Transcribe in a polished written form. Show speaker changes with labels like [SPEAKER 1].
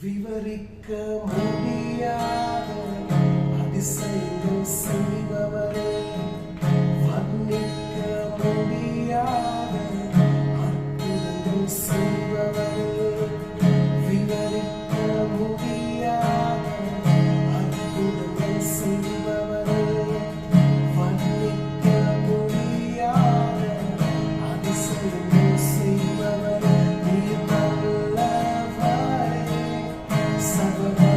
[SPEAKER 1] விவரிக்க முடியாத அதிசயங்கள் செய்பவரே, வர்ணிக்க முடியாத அற்புதங்கள் செய்பவரே, விவரிக்க முடியாத அற்புதங்கள் செய்பவரே, வர்ணிக்க முடியாத அதிசயங்கள் செய்பவரே, நீர் நல்லவரே, சர்வ